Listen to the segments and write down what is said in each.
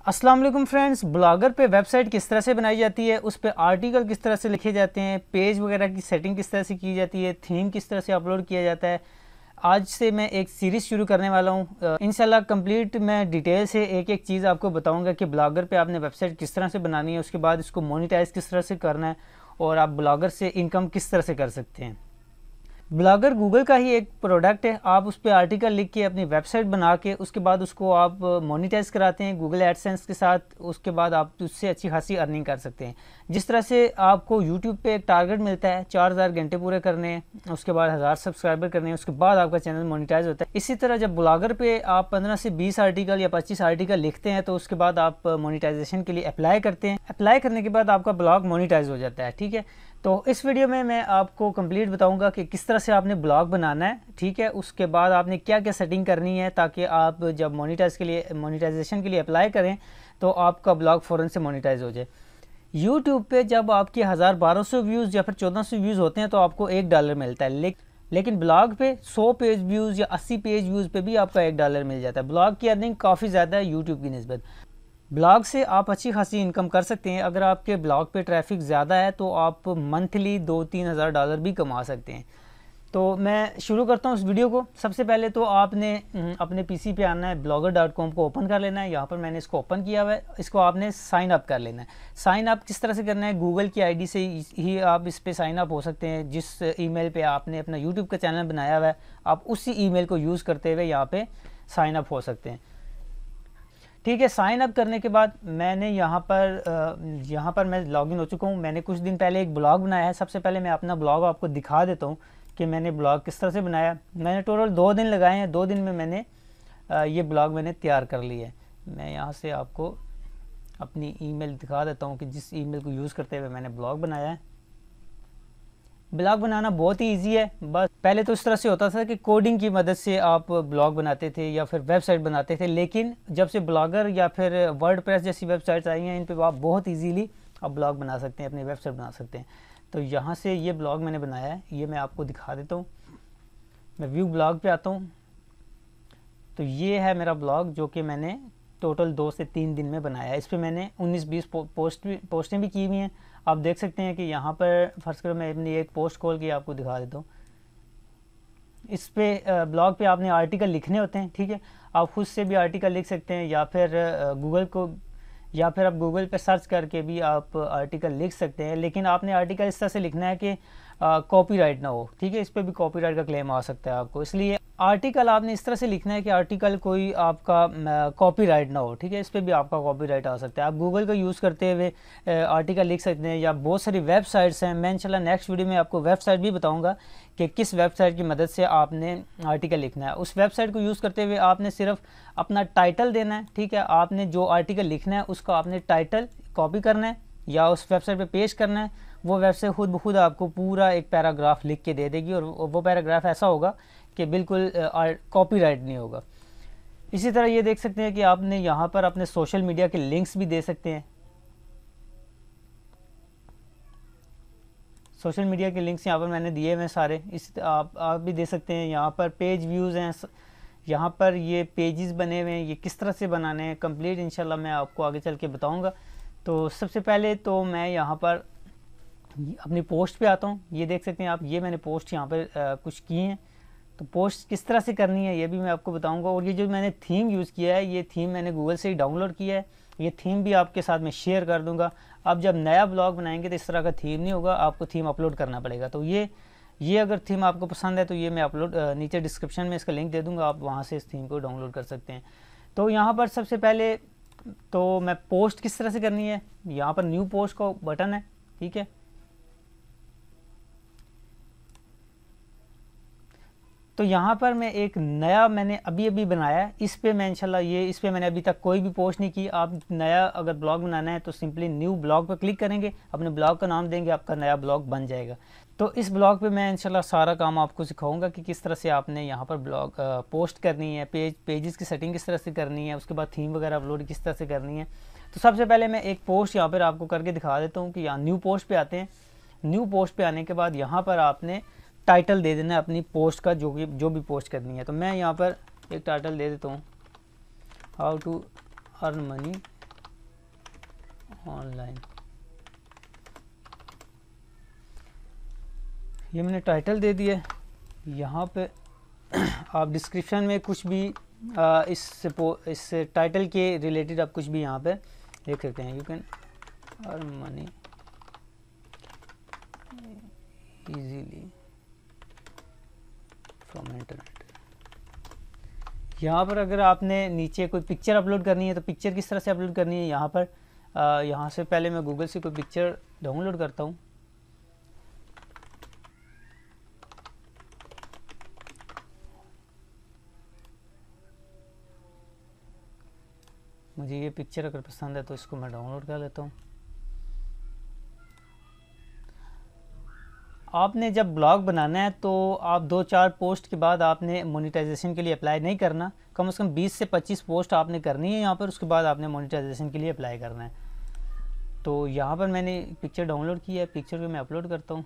अस्सलाम वालेकुम friends, blogger पे वेबसाइट किस तरह से बनाई जाती है, उस पर आर्टिकल किस तरह से लिखे जाते हैं, पेज वगैरह की सेटिंग किस तरह से की जाती है, थीम किस तरह से अपलोड किया जाता है। आज से मैं एक सीरीज़ शुरू करने वाला हूँ। इंशाल्लाह कंप्लीट मैं डिटेल से एक एक चीज़ आपको बताऊँगा कि ब्लॉगर पे आपने वेबसाइट किस तरह से बनानी है, उसके बाद इसको मोनेटाइज किस तरह से करना है और आप ब्लॉगर से इनकम किस तरह से कर सकते हैं। ब्लॉगर गूगल का ही एक प्रोडक्ट है। आप उस पर आर्टिकल लिख के अपनी वेबसाइट बना के उसके बाद उसको आप मोनेटाइज कराते हैं गूगल एडसेंस के साथ। उसके बाद आप उससे अच्छी खासी अर्निंग कर सकते हैं। जिस तरह से आपको यूट्यूब पे एक टारगेट मिलता है 4000 घंटे पूरे करने हैं, उसके बाद 1000 सब्सक्राइबर करने हैं, उसके बाद आपका चैनल मोनेटाइज होता है। इसी तरह जब ब्लॉगर पे आप 15 से 20 आर्टिकल या 25 आर्टिकल लिखते हैं तो उसके बाद आप मोनेटाइजेशन के लिए अप्लाई करते हैं। अप्लाई करने के बाद आपका ब्लॉग मोनेटाइज हो जाता है। ठीक है, तो इस वीडियो में मैं आपको कंप्लीट बताऊंगा कि किस तरह से आपने ब्लॉग बनाना है। ठीक है, उसके बाद आपने क्या क्या सेटिंग करनी है ताकि आप जब मोनेटाइजेशन के लिए अप्लाई करें तो आपका ब्लॉग फ़ौरन से मोनेटाइज हो जाए। यूट्यूब पे जब आपके 1000-1200 व्यूज़ या फिर 1400 व्यूज़ होते हैं तो आपको $1 मिलता है। लेकिन ब्लॉग पे 100 पेज व्यूज़ या 80 पेज व्यूज़ पे भी आपका $1 मिल जाता है। ब्लॉग की अर्निंग काफ़ी ज़्यादा है यूट्यूब की निस्बत। ब्लॉग से आप अच्छी खासी इनकम कर सकते हैं। अगर आपके ब्लॉग पे ट्रैफिक ज़्यादा है तो आप मंथली $2-3 हज़ार डॉलर भी कमा सकते हैं। तो मैं शुरू करता हूँ इस वीडियो को। सबसे पहले तो आपने अपने पीसी पे आना है, blogger.com को ओपन कर लेना है। यहाँ पर मैंने इसको ओपन किया हुआ है। इसको आपने साइन अप कर लेना है। साइन अप किस तरह से करना है, गूगल की आईडी से ही आप इस पर साइन अप हो सकते हैं। जिस ईमेल पे आपने अपना यूट्यूब का चैनल बनाया हुआ है आप उसी ईमेल को यूज़ करते हुए यहाँ पर साइन अप हो सकते हैं। ठीक है, साइन अप करने के बाद मैंने यहाँ पर मैं लॉगिन हो चुका हूँ। मैंने कुछ दिन पहले एक ब्लॉग बनाया है। सबसे पहले मैं अपना ब्लॉग आपको दिखा देता हूँ कि मैंने ब्लॉग किस तरह से बनाया। मैंने टोटल 2 दिन लगाए हैं। 2 दिन में मैंने ये ब्लॉग मैंने तैयार कर लिया है। मैं यहाँ से आपको अपनी ईमेल दिखा देता हूँ कि जिस ईमेल को यूज़ करते हुए मैंने ब्लॉग बनाया है। ब्लॉग बनाना बहुत ही इजी है। बस पहले तो इस तरह से होता था कि कोडिंग की मदद से आप ब्लॉग बनाते थे या फिर वेबसाइट बनाते थे, लेकिन जब से ब्लॉगर या फिर वर्डप्रेस जैसी वेबसाइट्स आई हैं इन पे आप बहुत इजीली आप ब्लॉग बना सकते हैं, अपनी वेबसाइट बना सकते हैं। तो यहाँ से ये ब्लॉग मैंने बनाया है, ये मैं आपको दिखा देता हूँ। मैं व्यू ब्लॉग पे आता हूँ तो ये है मेरा ब्लॉग जो कि मैंने टोटल 2 से 3 दिन में बनाया है। इस पर मैंने 19-20 पोस्टें भी की हुई हैं। आप देख सकते हैं कि यहाँ पर फर्स्ट करो मैं अपनी एक पोस्ट खोल के आपको दिखा देता हूँ। इस पे ब्लॉग पे आपने आर्टिकल लिखने होते हैं। ठीक है, आप खुद से भी आर्टिकल लिख सकते हैं या फिर आप गूगल पे सर्च करके भी आप आर्टिकल लिख सकते हैं। लेकिन आपने आर्टिकल इस तरह से लिखना है कि कॉपीराइट ना हो। ठीक है, इस पर भी कॉपीराइट का क्लेम आ सकता है आपको, इसलिए आर्टिकल आपने इस तरह से लिखना है कि आर्टिकल कोई आपका कॉपीराइट ना हो। ठीक है, इस पर भी आपका कॉपीराइट आ सकता है। आप गूगल का यूज़ करते हुए आर्टिकल लिख सकते हैं या बहुत सारी वेबसाइट्स हैं। मैं इंशाल्लाह नेक्स्ट वीडियो में आपको वेबसाइट भी बताऊंगा कि किस वेबसाइट की मदद से आपने आर्टिकल लिखना है। उस वेबसाइट को यूज़ करते हुए आपने सिर्फ अपना टाइटल देना है। ठीक है, आपने जो आर्टिकल लिखना है उसका आपने टाइटल कॉपी करना है या उस वेबसाइट पे पेश करना है। वो वेबसाइट खुद ब खुद आपको पूरा एक पैराग्राफ लिख के दे देगी और वो पैराग्राफ ऐसा होगा कि बिल्कुल कॉपीराइट नहीं होगा। इसी तरह ये देख सकते हैं कि आपने यहाँ पर अपने सोशल मीडिया के लिंक्स भी दे सकते हैं। सोशल मीडिया के लिंक्स यहाँ पर मैंने दिए हुए सारे। आप भी दे सकते हैं। यहाँ पर पेज व्यूज़ हैं, यहाँ पर ये पेजेस बने हुए हैं। ये किस तरह से बनाने हैं कंप्लीट इंशाल्लाह मैं आपको आगे चल के बताऊँगा। तो सबसे पहले तो मैं यहाँ पर अपनी पोस्ट पे आता हूँ। ये देख सकते हैं आप, ये मैंने पोस्ट यहाँ पर कुछ की हैं। तो पोस्ट किस तरह से करनी है ये भी मैं आपको बताऊंगा। और ये जो मैंने थीम यूज़ किया है ये थीम मैंने गूगल से ही डाउनलोड किया है। ये थीम भी आपके साथ मैं शेयर कर दूंगा। आप जब नया ब्लॉग बनाएंगे तो इस तरह का थीम नहीं होगा, आपको थीम अपलोड करना पड़ेगा। तो ये अगर थीम आपको पसंद है तो ये मैं नीचे डिस्क्रिप्शन में इसका लिंक दे दूँगा, आप वहाँ से इस थीम को डाउनलोड कर सकते हैं। तो यहाँ पर सबसे पहले तो मैं पोस्ट किस तरह से करनी है, यहाँ पर न्यू पोस्ट का बटन है। ठीक है, तो यहाँ पर मैं एक नया मैंने अभी बनाया है। इस पे मैं इंशाल्लाह इस पे मैंने अभी तक कोई भी पोस्ट नहीं की। आप नया अगर ब्लॉग बनाना है तो सिंपली न्यू ब्लॉग पर क्लिक करेंगे, अपने ब्लॉग का नाम देंगे, आपका नया ब्लॉग बन जाएगा। तो इस ब्लॉग पे मैं इंशाल्लाह सारा काम आपको सिखाऊंगा कि किस तरह से आपने यहाँ पर ब्लॉग पोस्ट करनी है, पेजेस की सेटिंग किस तरह से करनी है, उसके बाद थीम वगैरह अपलोड किस तरह से करनी है। तो सबसे पहले मैं एक पोस्ट यहाँ पर आपको करके दिखा देता हूँ कि यहाँ न्यू पोस्ट पर आते हैं। न्यू पोस्ट पर आने के बाद यहाँ पर आपने टाइटल दे देना है अपनी पोस्ट का, जो भी पोस्ट करनी है। तो मैं यहाँ पर एक टाइटल दे देता हूँ, how to earn money online. ये मैंने टाइटल दे दिया। यहाँ पे आप डिस्क्रिप्शन में कुछ भी इस टाइटल के रिलेटेड आप कुछ भी यहाँ पे देख सकते हैं। You can earn money easily from internet. यहाँ पर अगर आपने नीचे कोई पिक्चर अपलोड करनी है तो पिक्चर किस तरह से अपलोड करनी है, यहाँ पर यहाँ से पहले मैं गूगल से कोई पिक्चर डाउनलोड करता हूँ। मुझे ये पिक्चर अगर पसंद है तो इसको मैं डाउनलोड कर लेता हूँ। आपने जब ब्लॉग बनाना है तो आप 2-4 पोस्ट के बाद आपने मोनेटाइजेशन के लिए अप्लाई नहीं करना, कम से कम 20 से 25 पोस्ट आपने करनी है यहाँ पर, उसके बाद आपने मोनेटाइजेशन के लिए अप्लाई करना है। तो यहाँ पर मैंने पिक्चर डाउनलोड की है, पिक्चर को मैं अपलोड करता हूँ।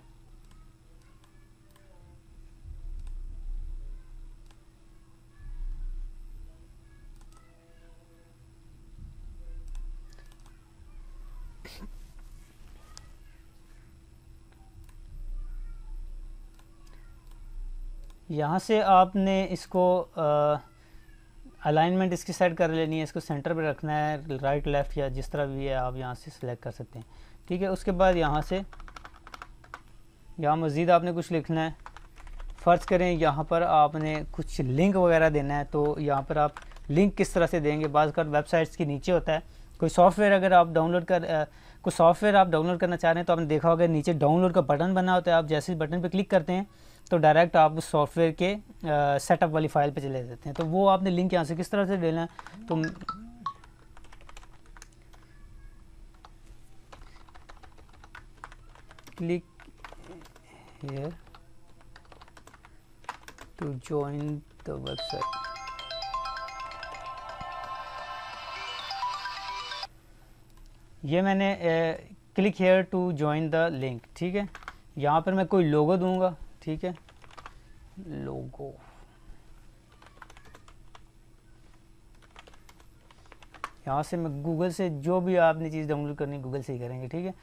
यहाँ से आपने इसको अलाइनमेंट इसकी सेट कर लेनी है, इसको सेंटर पे रखना है, राइट लेफ़्ट या जिस तरह भी है आप यहाँ से सिलेक्ट कर सकते हैं। ठीक है, उसके बाद यहाँ से यहाँ मज़ीद आपने कुछ लिखना है। फ़र्ज़ करें यहाँ पर आपने कुछ लिंक वगैरह देना है, तो यहाँ पर आप लिंक किस तरह से देंगे, बाज़ कर वेबसाइट्स के नीचे होता है। कोई सॉफ्टवेयर अगर आप कोई सॉफ्टवेयर आप डाउनलोड करना चाह रहे हैं तो आपने देखा होगा नीचे डाउनलोड का बटन बना होता है। आप जैसे इस बटन पर क्लिक करते हैं तो डायरेक्ट आप उस सॉफ्टवेयर के सेटअप वाली फ़ाइल पे चले जाते हैं। तो वो आपने लिंक यहाँ से किस तरह से देना है, तो click here to join the website. ये मैंने click here to join the link. ठीक है, यहाँ पर मैं कोई लोगो दूंगा। ठीक है, लोगो यहाँ से मैं गूगल से जो भी आपने चीज़ डाउनलोड करनी है गूगल से ही करेंगे। ठीक है,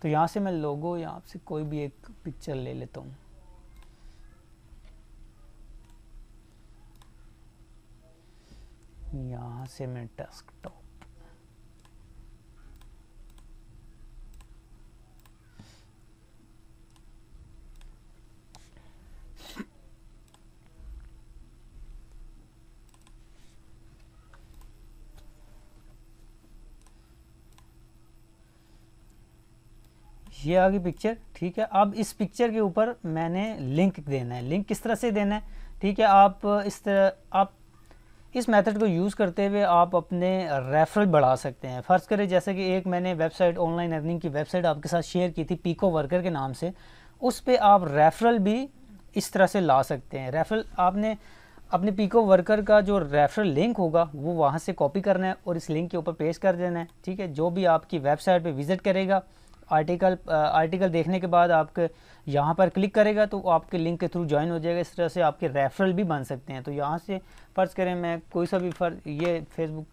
तो यहाँ से मैं लोगो यहाँ से कोई भी एक पिक्चर ले लेता हूँ। यहाँ से मैं डेस्कटॉप, ये आ गई पिक्चर। ठीक है, अब इस पिक्चर के ऊपर मैंने लिंक देना है। लिंक किस तरह से देना है, ठीक है, आप इस मेथड को यूज़ करते हुए आप अपने रेफरल बढ़ा सकते हैं। फ़र्ज़ करें जैसे कि एक मैंने वेबसाइट, ऑनलाइन अर्निंग की वेबसाइट आपके साथ शेयर की थी पिको वर्कर के नाम से, उस पर आप रेफरल भी इस तरह से ला सकते हैं। रेफरल आपने अपने पिको वर्कर का जो रेफरल लिंक होगा वो वहाँ से कॉपी करना है और इस लिंक के ऊपर पेस्ट कर देना है। ठीक है, जो भी आपकी वेबसाइट पे विज़िट करेगा, आर्टिकल देखने के बाद आपके यहाँ पर क्लिक करेगा तो आपके लिंक के थ्रू ज्वाइन हो जाएगा। इस तरह से आपके रेफरल भी बन सकते हैं। तो यहाँ से फ़र्ज़ करें मैं कोई सा भी ये फेसबुक,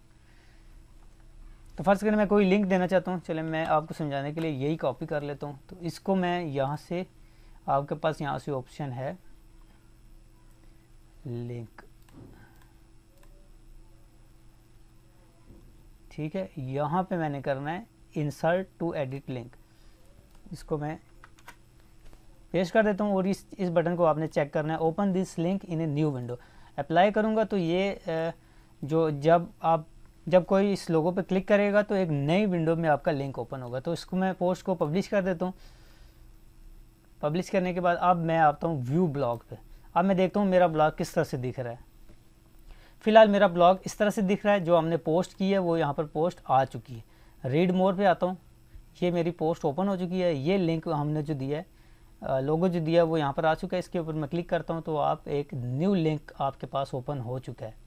तो फ़र्ज़ करें मैं कोई लिंक देना चाहता हूँ, चले मैं आपको समझाने के लिए यही कॉपी कर लेता हूँ। तो इसको मैं यहाँ से, आपके पास यहाँ से ऑप्शन है लिंक। ठीक है, यहाँ पे मैंने करना है इंसर्ट टू एडिट लिंक। इसको मैं पेस्ट कर देता हूँ और इस बटन को आपने चेक करना है, open this link in a new window. Apply करूँगा तो ये जब कोई इस लोगो पे क्लिक करेगा तो एक नई विंडो में आपका लिंक ओपन होगा। तो इसको मैं पोस्ट को पब्लिश कर देता हूँ। पब्लिश करने के बाद अब मैं आता हूँ व्यू ब्लॉग पे। अब मैं देखता हूँ मेरा ब्लॉग किस तरह से दिख रहा है। फ़िलहाल मेरा ब्लॉग इस तरह से दिख रहा है, जो हमने पोस्ट की है वो यहाँ पर पोस्ट आ चुकी है। रीड मोर पे आता हूँ, ये मेरी पोस्ट ओपन हो चुकी है। ये लिंक हमने जो दिया है, लोगो जो दिया है वो यहाँ पर आ चुका है। इसके ऊपर मैं क्लिक करता हूँ तो आप एक न्यू लिंक आपके पास ओपन हो चुका है।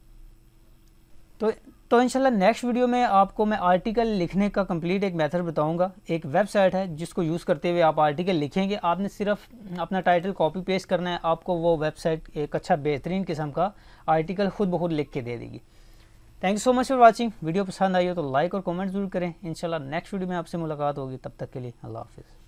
तो इंशाल्लाह नेक्स्ट वीडियो में आपको मैं आर्टिकल लिखने का कंप्लीट एक मेथड बताऊंगा। एक वेबसाइट है जिसको यूज़ करते हुए आप आर्टिकल लिखेंगे। आपने सिर्फ अपना टाइटल कॉपी पेस्ट करना है, आपको वो वेबसाइट एक अच्छा बेहतरीन किस्म का आर्टिकल खुद ब खुद लिख के दे देगी। Thank you so much for watching. Video पसंद आई हो तो लाइक और कमेंट जरूर करें। इंशाल्लाह नेक्स्ट वीडियो में आपसे मुलाकात होगी, तब तक के लिए अल्लाह हाफिज़।